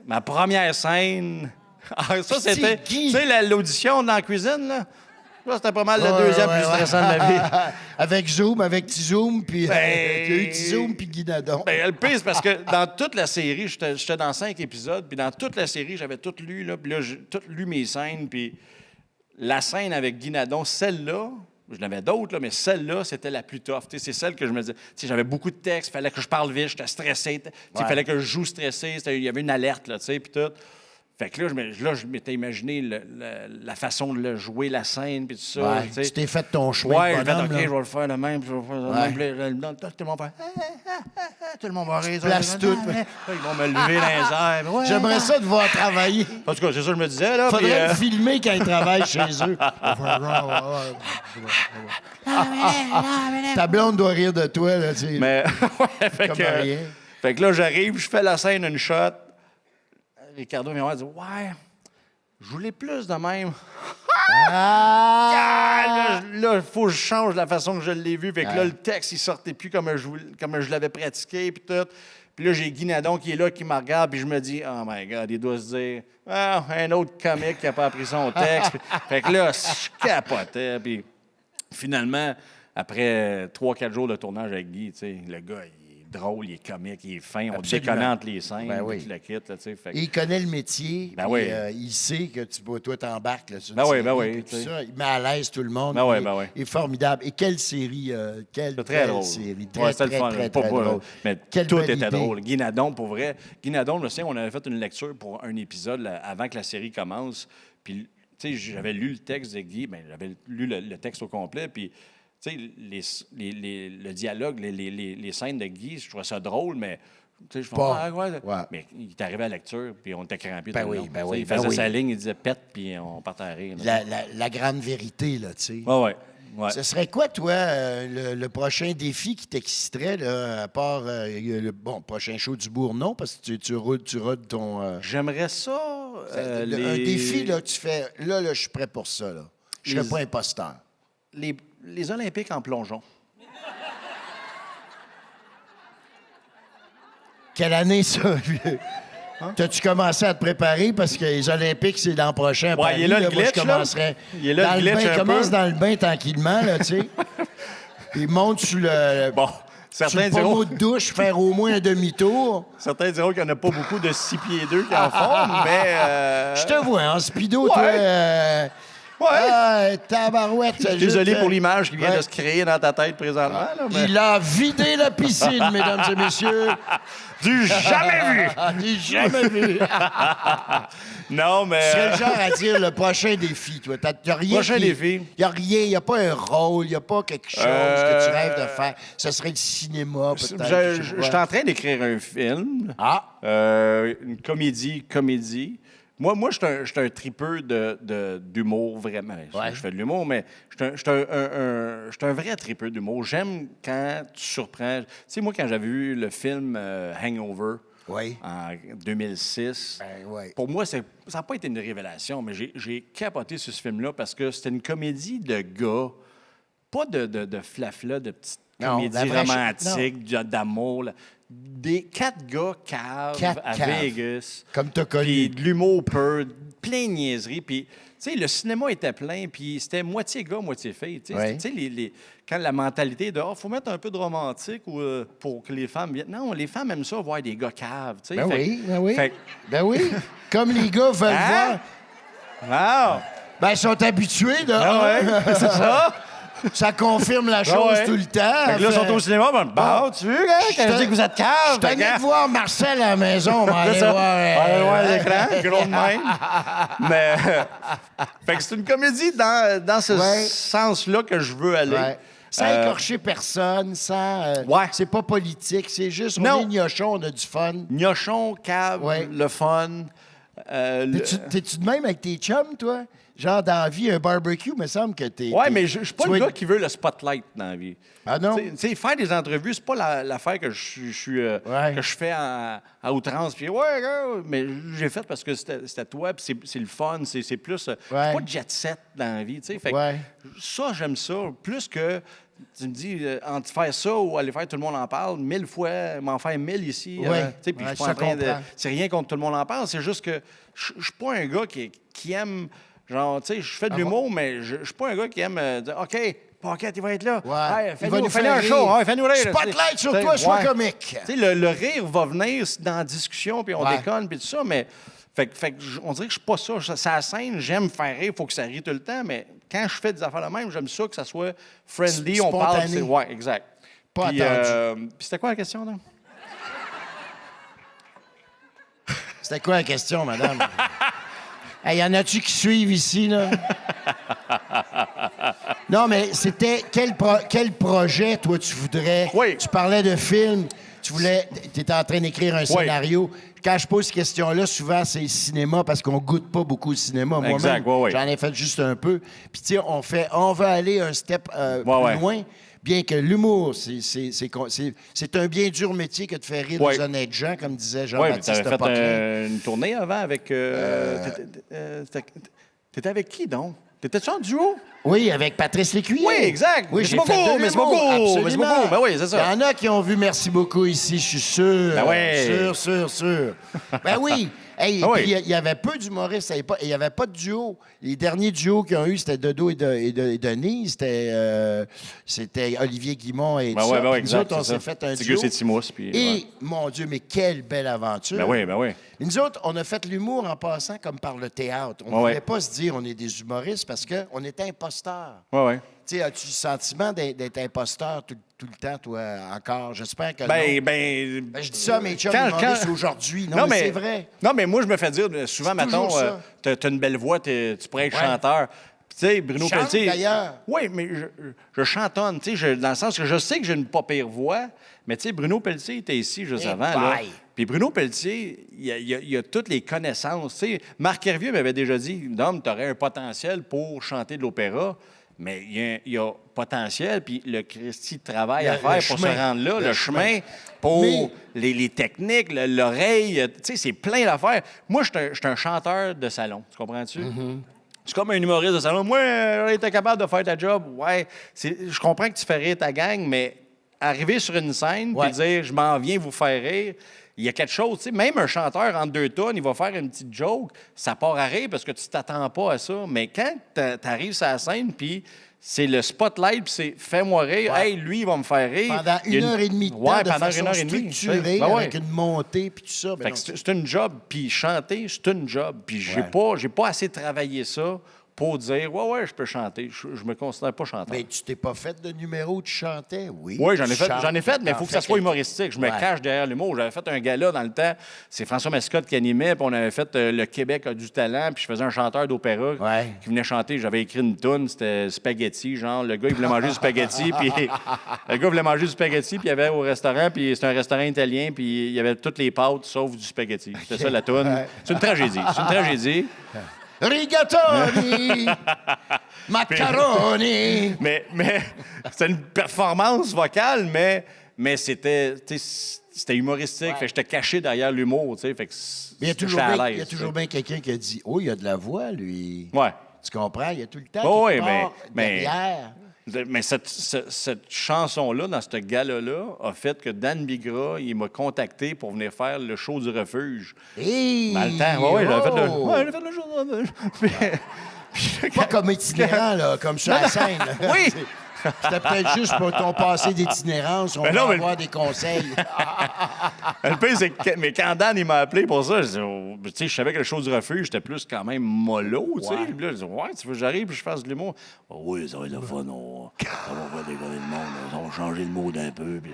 Ma première scène... Ah, ça, C'est c'était... Guy? Tu sais, l'audition dans la cuisine, là? Ça, c'était pas mal le Ouais, deuxième ouais, plus ouais. stressant de ma vie. Avec Zoom, avec T-Zoom, puis Ben- il y a eu T-Zoom, puis Guy Nadon. Ben, le pire, c'est parce que dans toute la série, j'étais dans 5 épisodes, puis dans toute la série, j'avais tout lu, là, puis là, j'ai tout lu mes scènes, puis la scène avec Guy Nadon, celle-là, je n'avais d'autres, là, mais celle-là, c'était la plus tough. Tu sais, c'est celle que je me disais, tu sais, j'avais beaucoup de textes, il fallait que je parle vite, j'étais stressé, tu sais, il fallait que je joue stressé, il y avait une alerte, là, tu sais, puis tout. Fait que là, je m'étais imaginé la façon de le jouer, la scène, puis tout ça. Ouais, tu sais. tu t'es fait ton chemin Ouais, de je vais bonhomme, OK, là. je vais le faire le même, puis je vais le faire le Ouais. même. Puis là, tout le monde va faire... Tout le monde va rire. places tout. Ils vont me lever dans les airs. Ouais. J'aimerais ça de voir travailler. En tout cas, c'est ça que je me disais, là. Faudrait puis, le filmer quand il travaille chez eux. Ta blonde doit rire de toi, là, tu sais. Mais, ouais, fait Comme que, rien. fait que là, j'arrive, je fais la scène, une shot. Ricardo vient me dire, ouais, je voulais plus de même. Ah! Là, il faut que je change la façon que je l'ai vu. Fait que là, le texte, il sortait plus comme je l'avais pratiqué, puis tout. Puis là, j'ai Guy Nadon qui est là, qui me regarde, puis je me dis, oh my God, il doit se dire, ah, un autre comique qui n'a pas appris son texte. Fait que là, je capotais. Puis finalement, après 3-4 jours de tournage avec Guy, tu sais, le gars, il est drôle, il est comique, il est fin, on Absolument. déconne entre les scènes, Ben puis oui. tu le quittes, là, tu sais. Fait que- Et il connaît le métier. Ben puis, oui. Il sait que toi, t'embarques là, sur une Ben oui, série, ben oui, puis tu tout sais. ça. Il met à l'aise tout le monde. Ben oui, il, ben oui. il est formidable. Et quelle série, quelle C'est très belle drôle. série. Ouais, c'était le fun. Très Pas- drôle. Mais Quelle tout belle était idée. drôle. Guy Nadon, pour vrai. Guy Nadon, je me souviens, on avait fait une lecture pour un épisode là, avant que la série commence. Puis, tu sais, j'avais lu le texte de Guy. Bien, j'avais lu le texte au complet. Puis, tu sais, le dialogue, les scènes de Guy, je trouvais ça drôle, mais... Tu sais, je fais, Pas. ah, ouais. Ouais. Mais il est arrivé à la lecture, puis on était crampés. Ben tout le oui, long. ben Tu sais, oui, il ben faisait oui. sa ligne, il disait pète, puis on partait à rire. là. La grande vérité, là, tu sais. Ouais. Ce serait quoi, toi, le prochain défi qui t'exciterait, là, à part le prochain show du Bournon, parce que tu rodes ton... J'aimerais ça... un défi, là, tu fais... Là, je suis prêt pour ça, là. Je serais Les- pas imposteur. Les Olympiques en plongeon. Quelle année, ça? T'as-tu commencé à te préparer? Parce que les Olympiques, c'est l'an prochain. à Paris, il est là, le moi, je glitch, là. commencerais Il est là, dans le glitch, bain. un Commence peu. dans le bain tranquillement, là, tu sais. Il monte sur le... Bon, sur certains le pommeau diront, de douche, faire au moins un demi-tour. certains diront qu'il n'y en a pas beaucoup de 6 pieds 2 qui en font, mais... Je te vois, en speedo, Ouais. toi... Ouais. Ah, tabarouette. Je suis désolé pour l'image qui vient Ouais. de se créer dans ta tête présentement. Là, mais... Il a vidé la piscine, mesdames et messieurs. Du jamais vu! Du jamais vu. Non, mais... Tu serais le genre à dire le prochain défi, toi. Il n'y a rien. Prochain défi. Il n'y a rien, il n'y a pas un rôle, il n'y a pas quelque chose que tu rêves de faire. Ce serait le cinéma, peut-être. Je sais suis pas. en train d'écrire un film. Ah! Une comédie. Moi, je suis un tripeux d'humour, vraiment. Ouais. Je fais de l'humour, mais je suis un vrai tripeux d'humour. J'aime quand tu surprends. Tu sais, moi, quand j'avais vu le film Hangover Oui. en 2006, Ben, ouais. pour moi, ça n'a pas été une révélation, mais j'ai capoté sur ce film-là parce que c'était une comédie de gars, pas de flafla, de petites Non, comédies la vraie romantiques, d'amour. Là. Des 4 gars caves Quatre à caves. Vegas. Comme t'as Puis connu. de l'humour pur, plein de niaiseries. Puis, tu sais, le cinéma était plein, puis c'était moitié gars, moitié fille. Tu sais, Ouais. Tu sais, quand la mentalité de « faut mettre un peu de romantique ou, pour que les femmes viennent ». Non, les femmes aiment ça, voir des gars caves. Tu sais. Ben Fait- oui, ben oui. fait- Ben oui. Comme les gars veulent Hein? voir. Wow! Ben, ils sont habitués de. Ah ouais, c'est ça. Ça confirme la chose Ouais. tout le temps. Fait que là, ils Fait- sont au cinéma, ben, bon, tu veux, hein, quand je dis que vous êtes Je caves. suis tanné de voir Marcel à la maison. On va aller C'est ça. voir. On va aller voir l'écran, gros de même. Mais, fait que c'est une comédie dans ce Ouais. sens-là que je veux aller. Ouais. Sans écorcher personne, sans. Ouais. C'est pas politique, c'est juste. Non. On est gnochon, on a du fun. Gnochon, cave, Ouais. le fun. T'es-tu de même avec tes chums, toi? Genre, dans la vie, un barbecue, me semble que t'es. Ouais, t'es- mais je suis pas tu le vas- gars qui veut le spotlight dans la vie. Ah non? Tu sais, faire des entrevues, c'est pas l'affaire que Ouais. que je fais à outrance. Puis, ouais, gars, mais j'ai fait parce que c'était toi, puis c'est le fun. C'est plus. Ouais. C'est pas de jet set dans la vie. Tu sais. Fait que Ouais. ça, j'aime ça. Plus que. Tu me dis, entre faire ça ou aller faire Tout le monde en parle, 1000 fois, m'en faire 1000 ici. Ouais. Tu sais, puis Ouais, je suis pas je en train de. comprends. C'est rien contre Tout le monde en parle, c'est juste que je suis pas un gars qui aime. Genre, tu sais, je fais de l'humour, mais je suis pas un gars qui aime dire OK, Paquette, il va être là. Ouais. Hey, Il va nous fais-nous faire un rire. show. Ouais, fais-nous rire. Spotlight sur Tu sais, toi, sois ouais. comique. Tu sais, le rire va venir dans la discussion, puis on Ouais. déconne, puis tout ça, mais. Fait que on dirait que je suis pas ça. C'est la scène, j'aime faire rire, il faut que ça rie tout le temps, mais quand je fais des affaires de même, j'aime ça que ça soit friendly, on parle. Spontané. Ouais, exact. Pas Puis, attendu. puis c'était quoi la question, là? C'était quoi la question, madame? Hey, y en a-tu qui suivent ici, là? Non, mais c'était quel projet, toi, tu voudrais? Oui. Tu parlais de film, tu étais en train d'écrire un scénario. Quand je pose cette question-là, souvent, c'est le cinéma parce qu'on goûte pas beaucoup au cinéma. Moi-même, Exact, ouais, ouais. j'en ai fait juste un peu. Puis, tu sais, on veut aller un step plus ouais. loin. Bien que l'humour, c'est un bien dur métier que de faire rire Ouais. les honnêtes gens, comme disait Oui, tu Jean-Baptiste avais fait Poquelin. une tournée avant avec. T'étais avec qui, donc? T'étais-tu en duo? Oui, avec Patrice Lécuyer. Oui, exact. Oui, Merci j'ai beaucoup, fait de merci l'humour, beaucoup, absolument. merci beaucoup. Ben oui, c'est ça. Il y en a qui ont vu Merci beaucoup ici, je suis sûr. Ben oui. Sûr. Ben oui. Hey, Ah oui. puis il y avait peu d'humoristes à l'époque. Il n'y avait pas de duo. Les derniers duos qu'ils ont eu, c'était Dodo et Denise. C'était Olivier Guimond et tout ça. Ben Puis nous exact. autres, on s'est fait un Tigus duo. et Timous. Puis, Et, ouais. mon Dieu, mais quelle belle aventure. Ben oui. Et nous autres, on a fait l'humour en passant comme par le théâtre. On ne voulait pas se dire on est des humoristes parce qu'on était imposteurs. Ouais. Tu sais, as-tu le sentiment d'être imposteur tout le temps, toi, encore? J'espère que non. Ben, Je dis ça à mes chums quand- humoristes aujourd'hui. Non, mais c'est vrai. Non, mais moi, je me fais dire souvent, C'est toujours mettons, ça. t'as une belle voix, tu pourrais être Ouais. chanteur. Puis, tu sais, Bruno Chante, Pelletier. d'ailleurs. Oui, mais je chantonne, tu sais, dans le sens que je sais que j'ai une pas pire voix, mais tu sais, Bruno Pelletier était ici juste Eh avant. Là. bye. Puis Bruno Pelletier, il a toutes les connaissances. Tu sais, Marc Hervieux m'avait déjà dit, Dom, tu aurais un potentiel pour chanter de l'opéra. Mais il y a potentiel, puis le Christy travail à faire pour se rendre là, le chemin pour les techniques, l'oreille, tu sais, c'est plein d'affaires. Moi, je suis un chanteur de salon, tu comprends-tu? C'est comme un humoriste de salon. Moi, j'aurais été capable de faire ta job. Ouais, je comprends que tu fais rire ta gang, mais arriver sur une scène puis dire « je m'en viens vous faire rire », il y a quelque chose, tu sais, même un chanteur entre deux tonnes, il va faire une petite joke, ça part à rire parce que tu t'attends pas à ça. Mais quand tu arrives sur la scène, puis c'est le spotlight, puis c'est « fais-moi rire Ouais. hey, lui, il va me faire rire ». Pendant une heure et demie de temps, de pendant façon une heure et demie. structurée, Ben ouais. avec une montée, puis tout ça. Ben Fait non, que c'est une job, puis chanter, c'est une job. Puis j'ai pas assez travaillé ça pour dire « ouais, je peux chanter ». Je me considère pas chanteur. mais tu t'es pas fait de numéro, tu chantais, oui. Oui, Tu chantes, j'en ai fait, mais il faut que ça soit humoristique. Je me Ouais. cache derrière l'humour. J'avais fait un gala dans le temps. C'est François Mascotte qui animait, puis on avait fait Le Québec a du talent, puis je faisais un chanteur d'opéra Ouais. qui venait chanter. J'avais écrit une toune, c'était spaghetti, genre. Le gars, il voulait manger du spaghetti, puis le gars voulait manger du spaghetti, puis il y avait au restaurant, puis c'était un restaurant italien, puis il y avait toutes les pâtes sauf du spaghetti. C'était ça la toune. Ouais. C'est une tragédie. C'est une tragédie. Rigatoni, macaroni. Mais c'était une performance vocale, mais c'était humoristique. Ouais. Fait que j'étais caché derrière l'humour, tu sais. Fait que Mais il y a j'étais toujours à bien, l'aise, tu sais. quelqu'un qui a dit « oh, il y a de la voix, lui ». Ouais. Tu comprends? Il y a tout le temps Oh, quelque oui, part mais- derrière. Mais cette chanson-là, dans ce gala-là, a fait que Dan Bigra, il m'a contacté pour venir faire le show du refuge. Hey, Dans le temps, oui, j'avais fait le... oh! Ouais, j'avais fait le show du refuge. Puis- Pas comme itinérant, là, comme sur la scène. là. Oui. C'était peut-être juste pour ton passé d'itinérance. On Ben va non, mais- avoir des conseils. Le pire, c'est que mais quand Dan il m'a appelé pour ça, je dis, oh, tu sais, je savais que le show du refuge, j'étais plus quand même mollo, tu sais. Ouais. Puis là, je dis, ouais, tu veux que j'arrive et je fasse de l'humour? Oh, oui, ça va être le fun, on va faire déconner le monde, on va changer le mode un peu. Puis...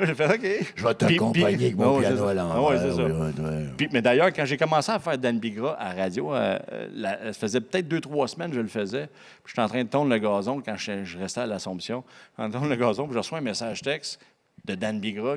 J'ai fait, OK. Je vais t'accompagner avec mon ouais, piano c'est à ça. l'envers. Ouais, c'est ça. Ouais. Puis, mais d'ailleurs, quand j'ai commencé à faire Dan Bigra à la radio, ça faisait peut-être 2-3 semaines que je le faisais. Puis j'étais en train de tondre le gazon quand je restais à l'Assomption. En tondre le gazon, puis je reçois un message texte de Dan Bigra,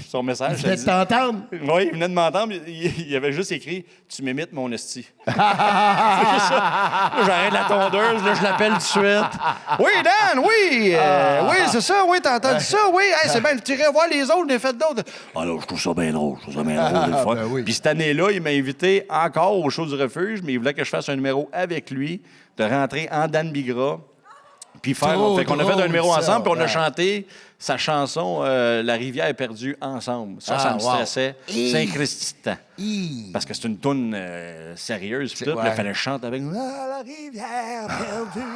son message. Tu venais de t'entendre? Oui, il venait de m'entendre. Il avait juste écrit « Tu m'imites mon esti ». C'est ça. Là, j'arrête la tondeuse, là, je l'appelle tout de suite. « Oui, Dan, oui! Oui, c'est ça, oui, t'as entendu ça, oui. Hey, c'est bien, tu irais voir les autres, j'ai fait d'autres. » Alors, je trouve ça bien drôle, c'est le fun. Ben oui. Puis cette année-là, il m'a invité encore au show du refuge, mais il voulait que je fasse un numéro avec lui, de rentrer en Dan Bigra. Puis faire. Trop Fait qu'on a fait un drôle, numéro ça, ensemble, puis on a ouais. chanté sa chanson La rivière est perdue ensemble. Ça, ça me wow. stressait. C'est un Christy de temps. Hi. Parce que c'est une toune sérieuse. Puis tout, ouais. il fallait chanter avec La rivière perdue.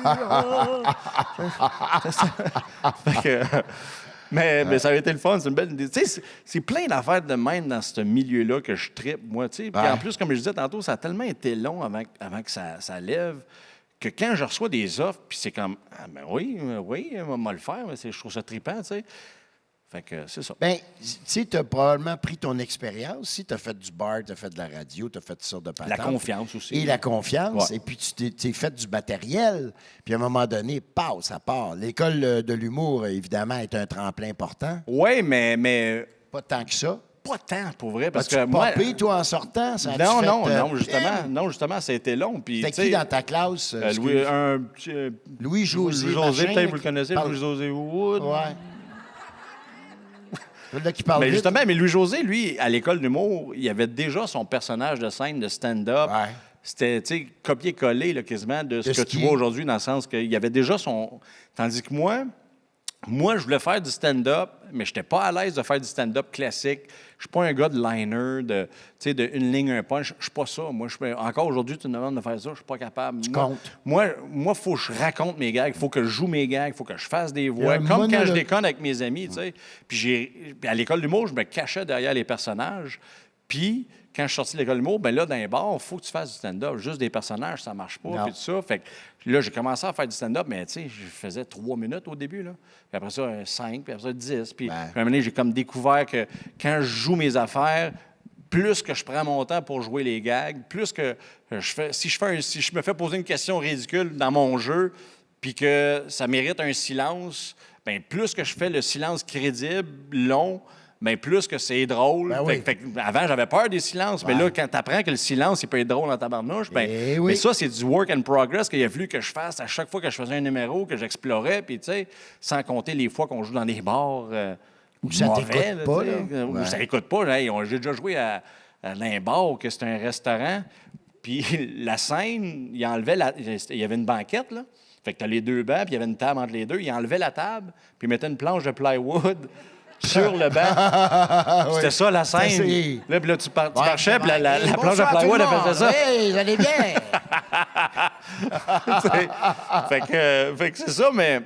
Fait que, mais ça avait été le fun. C'est une belle idée. Tu sais, c'est plein d'affaires de même dans ce milieu-là que je trippe, moi. Tu sais. Puis Ouais. en plus, comme je disais tantôt, ça a tellement été long avant que ça lève que quand je reçois des offres, puis c'est comme, ah ben oui, on va le faire, mais je trouve ça trippant, tu sais. Fait que c'est ça. Ben, tu sais, tu as probablement pris ton expérience. Si tu as fait du bar, tu as fait de la radio, tu as fait toutes sortes de patentes. La confiance aussi. Et la confiance. Ouais. Et puis, tu t'es fait du matériel. Puis, à un moment donné, ça part. L'école de l'humour, évidemment, est un tremplin important. Oui, mais Pas tant que ça. pas tant, pour vrai, parce As-tu que moi... popé, toi, en sortant? Ça a-tu Non, justement, ça a été long. Puis, C'était tu qui sais, dans ta classe? Louis, un petit... Louis-José Louis-José, machin, peut-être là, vous le qui connaissez, parle- Louis-José Wood. Ouais. Là, qui parle Mais vite. justement, mais Louis-José, lui, à l'école d'humour, il avait déjà son personnage de scène de stand-up. Ouais. c'était, tu sais, copier-coller là, quasiment de ce que tu vois aujourd'hui, dans le sens qu'il y avait déjà son... Tandis que moi, je voulais faire du stand-up, mais je n'étais pas à l'aise de faire du stand-up classique. Je ne suis pas un gars de liner, de une ligne, un punch. Je ne suis pas ça. Moi, encore aujourd'hui, tu me demandes de faire ça, je ne suis pas capable. Moi, il faut que je raconte mes gags, il faut que je joue mes gags, il faut que je fasse des voix, comme quand je déconne avec mes amis. Tu sais. Puis à l'école d'humour, je me cachais derrière les personnages. Puis, quand je suis sorti de l'école d'humour, bien là, dans les bars, il faut que tu fasses du stand-up. Juste des personnages, ça ne marche pas. Puis tout ça. Fait que là, j'ai commencé à faire du stand-up, mais tu sais, je faisais 3 minutes au début. Là. Puis après ça, 5, puis après ça, 10. Puis à un moment donné, j'ai comme découvert que quand je joue mes affaires, plus que je prends mon temps pour jouer les gags, plus que je fais. Si je me fais poser une question ridicule dans mon jeu, puis que ça mérite un silence, bien, plus que je fais le silence crédible, long, bien, plus que c'est drôle. Avant, j'avais peur des silences, mais là, quand tu apprends que le silence, il peut être drôle dans ta barnouche, mais ça, c'est du work in progress qu'il a fallu que je fasse à chaque fois que je faisais un numéro, que j'explorais, puis tu sais, sans compter les fois qu'on joue dans des bars où ça t'écoute pas, là. Où ça écoute pas. Hey, j'ai déjà joué à un bar, que c'était un restaurant, puis la scène, il y avait une banquette, là. Fait que tu as les 2 bancs, puis il y avait une table entre les deux. Il enlevait la table, puis il mettait une planche de plywood sur le banc. C'était ça, la scène. Là, puis là, tu marchais, puis la planche de plywood, elle faisait ça. Oui, vous allez bien. Fait que c'est ça, mais...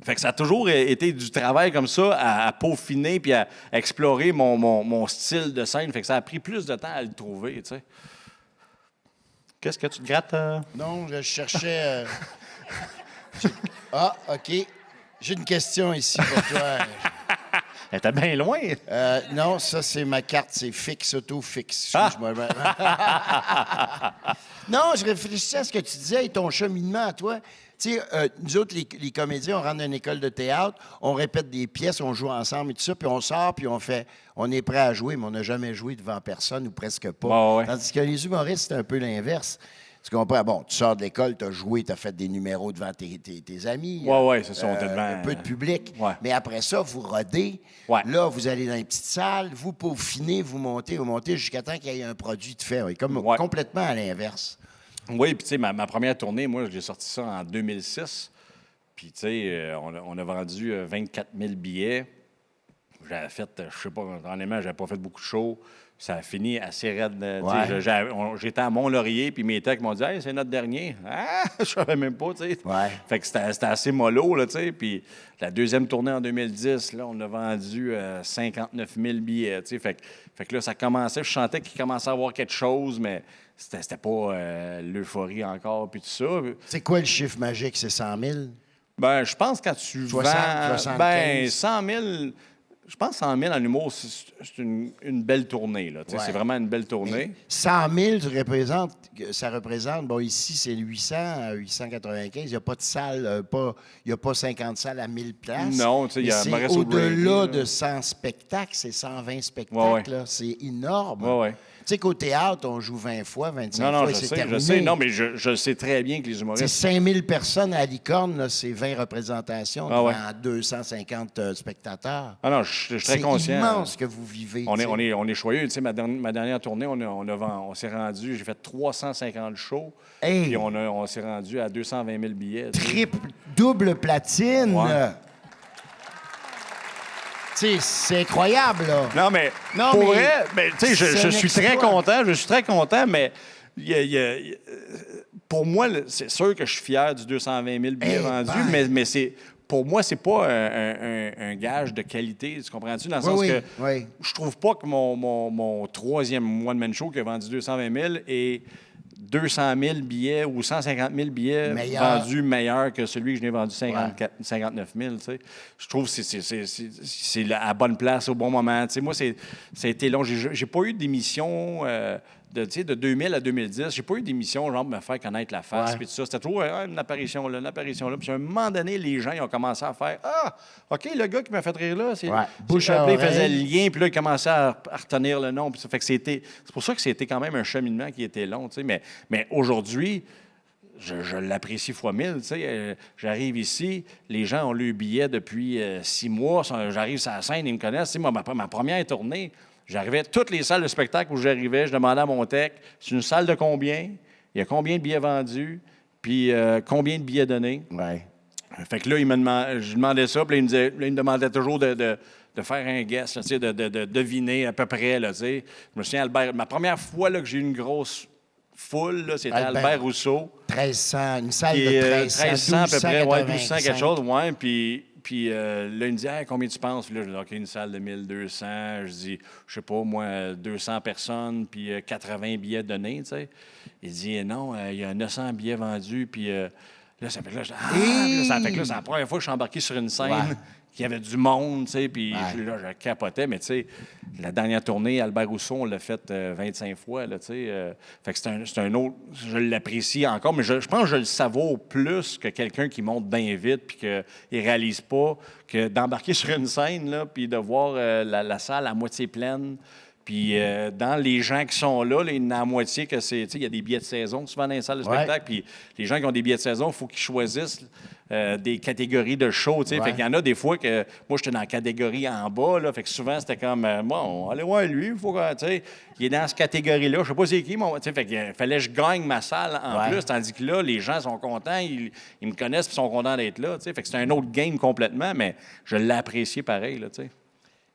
Fait que ça a toujours été du travail comme ça, à peaufiner puis à explorer mon style de scène. Fait que ça a pris plus de temps à le trouver, tu sais. Qu'est-ce que tu te grattes? Non, je cherchais... Ah, OK. J'ai une question ici pour toi. Elle était bien loin. Non, ça, c'est ma carte. C'est fixe, auto-fixe. Excuse-moi. Non, je réfléchissais à ce que tu disais et ton cheminement à toi. Tu sais, nous autres, les comédiens, on rentre dans une école de théâtre, on répète des pièces, on joue ensemble et tout ça, puis on sort, puis on est prêt à jouer, mais on n'a jamais joué devant personne ou presque pas. Tandis que les humoristes, c'est un peu l'inverse. Tu comprends? Bon, tu sors de l'école, tu as joué, tu as fait des numéros devant tes amis. Oui, c'est ça, on était devant... Un peu de public. Ouais. Mais après ça, vous rodez. Ouais. Là, vous allez dans les petites salles, vous peaufinez, vous montez jusqu'à temps qu'il y ait un produit de fait. Comme complètement à l'inverse. Oui, puis tu sais, ma première tournée, moi, j'ai sorti ça en 2006. Puis, tu sais, on a vendu 24 000 billets. J'avais fait, je sais pas, honnêtement, j'avais pas fait beaucoup de shows. Ça a fini assez raide. J'étais à Mont-Laurier, puis mes techs m'ont dit « Hey, c'est notre dernier. » Ah, je savais même pas, tu sais. Ouais. Fait que c'était assez mollo, là, tu sais. Puis la deuxième tournée en 2010, là, on a vendu 59 000 billets, tu sais. Fait que là, ça commençait, je sentais qu'il commençait à avoir quelque chose, mais c'était pas l'euphorie encore, puis tout ça. C'est quoi le chiffre magique? C'est 100 000? Ben, je pense quand tu vends... 75. Ben, 100 000... Je pense que 100 000 en humour, c'est une belle tournée. Là. Ouais. C'est vraiment une belle tournée. Mais 100 000, ça représente, bon, ici, c'est 895. Il n'y a pas de salle, il n'y a pas 50 salles à 1000 places. Non, tu sais, il y a c'est au-delà de 100 spectacles, c'est 120 spectacles. Là. C'est énorme. Ouais. Tu sais qu'au théâtre, on joue 20 fois, 25 fois, et c'est terminé. Je sais. Non, mais je sais très bien que les humoristes... C'est 5000 personnes à Licorne, là, c'est 20 représentations devant 250 spectateurs. Ah non, je suis très conscient. C'est immense ce que vous vivez. On est choyeux. Tu sais, ma dernière tournée, on s'est rendu... J'ai fait 350 shows, puis on s'est rendu à 220 000 billets. Double platine! Ouais. C'est incroyable, là. Non, mais pour vrai, tu sais, je suis très content. Je suis très content, mais pour moi, c'est sûr que je suis fier du 220 000 billets vendus, mais pour moi, c'est pas un gage de qualité. Tu comprends-tu? Dans le sens que je trouve pas que mon troisième one-man show qui a vendu 220 000 est 200 000 billets ou 150 000 billets vendus meilleurs que celui que je n'ai vendu 59 000. Tu sais. Je trouve que c'est à la bonne place au bon moment. Tu sais, moi, ça a été long. J'ai pas eu d'émission de 2000 à 2010. J'ai pas eu d'émission genre pour me faire connaître la face. Puis tout ça. C'était toujours une apparition là, une apparition là. Puis à un moment donné, les gens ils ont commencé à faire « Ah, OK, le gars qui m'a fait rire là, c'est... » Il faisait le lien, puis là, il commençait à retenir le nom. Puis ça fait que c'est pour ça que c'était quand même un cheminement qui était long. Tu sais. Mais aujourd'hui... Je l'apprécie fois 1000. Tu sais, j'arrive ici, les gens ont le billet depuis 6 mois. J'arrive sur la scène, ils me connaissent. Tu sais, ma première tournée, j'arrivais toutes les salles de spectacle où j'arrivais, je demandais à mon tech, c'est une salle de combien? il y a combien de billets vendus, puis combien de billets donnés. Ouais. Fait que là, je lui demandais ça, puis là, il me demandait toujours de faire un guess, là, de deviner à peu près. Là, je me souviens, Albert, ma première fois là, que j'ai eu une grosse foule, là, c'était Albert Rousseau. 1300, une salle Puis, de 1300, 1300 à peu près, 1200 quelque 1285. chose, ouais. Puis là, il me dit hey, combien tu penses? Puis là, je dis OK, une salle de 1200. Je dis, je sais pas, moi, 200 personnes, puis 80 billets donnés, tu sais. Il dit non, il y a 900 billets vendus, puis là, ça fait que là, ça fait que là, c'est la première fois que je suis embarqué sur une scène. Ouais. Qu'il y avait du monde, tu sais, puis Ouais. là, je capotais, mais tu sais, la dernière tournée, Albert Rousseau, on l'a faite 25 fois, là, tu sais. Fait que c'est un autre... Je l'apprécie encore, mais je pense que je le savoure plus que quelqu'un qui monte bien vite puis qu'il ne réalise pas que d'embarquer sur une scène, là, puis de voir la salle à moitié pleine. Puis dans les gens qui sont là, il y en a à moitié que c'est... Tu sais, il y a des billets de saison souvent dans les salles de spectacle. Puis les gens qui ont des billets de saison, il faut qu'ils choisissent des catégories de show, tu sais. Ouais. Fait qu'il y en a des fois que... Moi, j'étais dans la catégorie en bas, là. Fait que souvent, c'était comme... bon, allez voir lui, il faut que... Tu sais, il est dans cette catégorie-là. Je sais pas c'est qui, mon... Tu sais, fait qu'il fallait que je gagne ma salle en plus. Tandis que là, les gens sont contents, ils me connaissent puis sont contents d'être là, tu sais. Fait que c'est un autre game complètement, mais je l'ai apprécié pareil, là, tu sais.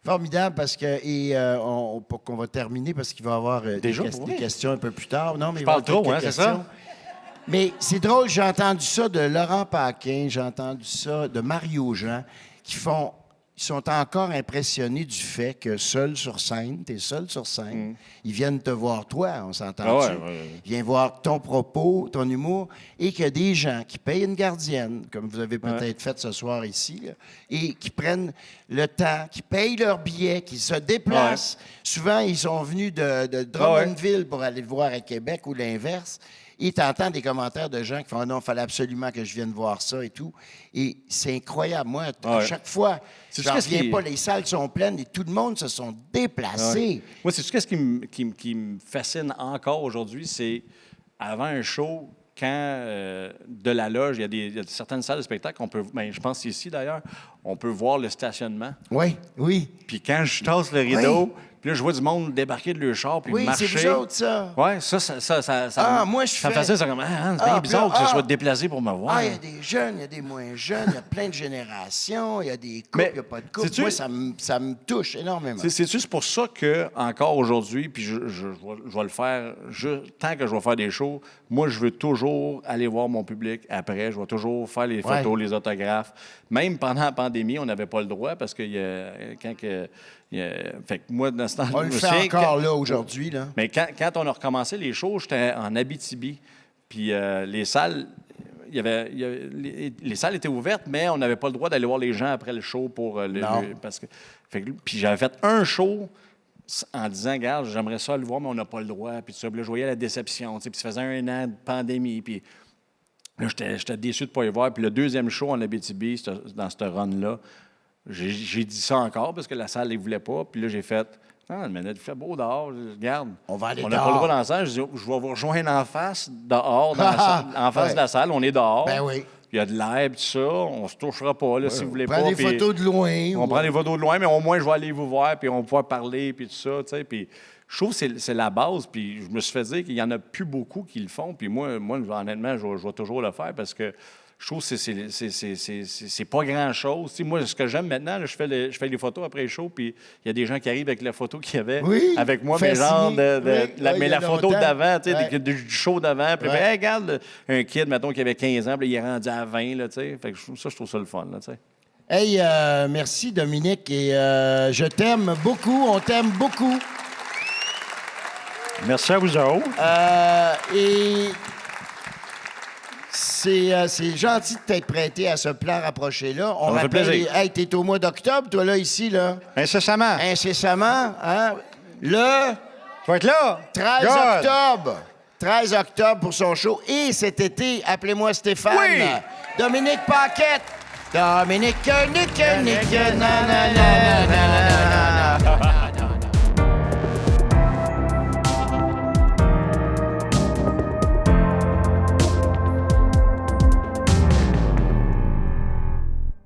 Formidable, parce que, pour qu'on va terminer, parce qu'il va y avoir Déjà, des questions un peu plus tard. Non, mais Je il va y parle avoir trop, quelques hein, c'est ça? questions. Mais c'est drôle, j'ai entendu ça de Laurent Paquin, j'ai entendu ça de Mario Jean, ils sont encore impressionnés du fait que seul sur scène, tu es seul sur scène, ils viennent te voir toi, on s'entend-tu? Ils viennent voir ton propos, ton humour, et qu'il y a des gens qui payent une gardienne, comme vous avez peut-être fait ce soir ici, là, et qui prennent le temps, qui payent leur billet, qui se déplacent. Souvent, ils sont venus de Drummondville pour aller le voir à Québec ou l'inverse. Et tu entends des commentaires de gens qui font « non, il fallait absolument que je vienne voir ça et tout ». Et c'est incroyable. Moi, à chaque fois, je n'en reviens pas, les salles sont pleines et tout le monde se sont déplacés. Moi, c'est ce qui me fascine encore aujourd'hui, c'est avant un show, quand de la loge, il y a certaines salles de spectacle, je pense ici d'ailleurs, on peut voir le stationnement. Oui, oui. Puis quand je tasse le rideau, puis là, je vois du monde débarquer de leur char puis marcher. Oui, c'est vous autres, ça. Oui, moi, je ça me fais... faisait ça comme, c'est bien bizarre que ce soit déplacé pour me voir. Il y a des jeunes, il y a des moins jeunes, il y a plein de générations, il y a des couples, il n'y a pas de couples. Moi, ça me touche énormément. C'est pour ça que encore aujourd'hui, puis je vais le faire, tant que je vais faire des shows, moi, je veux toujours aller voir mon public après. Je vais toujours faire les photos, les autographes. Même pendant la pandémie, on n'avait pas le droit parce que fait que moi, dans ce temps, on le fait encore là aujourd'hui. Là. Mais quand on a recommencé les shows, j'étais en Abitibi. Puis les salles, les salles étaient ouvertes, mais on n'avait pas le droit d'aller voir les gens après le show pour parce que. Puis j'avais fait un show en disant, regarde, j'aimerais ça le voir, mais on n'a pas le droit. Puis ça, là, je voyais la déception. Puis ça faisait 1 an de pandémie. Puis là, j'étais déçu de ne pas y voir. Puis le deuxième show en Abitibi, dans ce run-là, j'ai dit ça encore parce que la salle ne voulait pas. Puis là, j'ai fait, une minute, il fait beau dehors. Regarde, on va aller on dehors. n'a pas le droit dans la salle. Je dis, je vais vous rejoindre en face, dehors, en face de la salle. On est dehors. Ben oui. Il y a de l'air, tout ça. On ne se touchera pas, là, si vous voulez pas. On prend des photos de loin. On prend des photos de loin, mais au moins, je vais aller vous voir, puis on va pouvoir parler, puis tout ça, tu sais. Puis je trouve que c'est la base. Puis je me suis fait dire qu'il n'y en a plus beaucoup qui le font. Puis moi honnêtement, je vais toujours le faire parce que je trouve que c'est pas grand-chose. Tu sais, moi, ce que j'aime maintenant, là, je fais les photos après le show, puis il y a des gens qui arrivent avec la photo qu'il y avait avec moi, mais genre mais la photo d'avant, tu sais, du show d'avant. Puis hey, regarde, un kid, mettons, qui avait 15 ans, puis il est rendu à 20, là, tu sais. Fait que ça, je trouve ça le fun, là, tu sais. Hey, merci, Dominique, et je t'aime beaucoup, on t'aime beaucoup. Merci à vous autres. Et c'est gentil de t'être prêté à ce plan rapproché-là. On fait plaisir. Hey, t'es au mois d'octobre, toi, là, ici, là? Incessamment. Incessamment, hein? Le... Tu vas être là? 13 octobre. 13 octobre pour son show. Et cet été, appelez-moi Stéphane. Oui. Dominique Paquette. Dominique, Nick, nanana.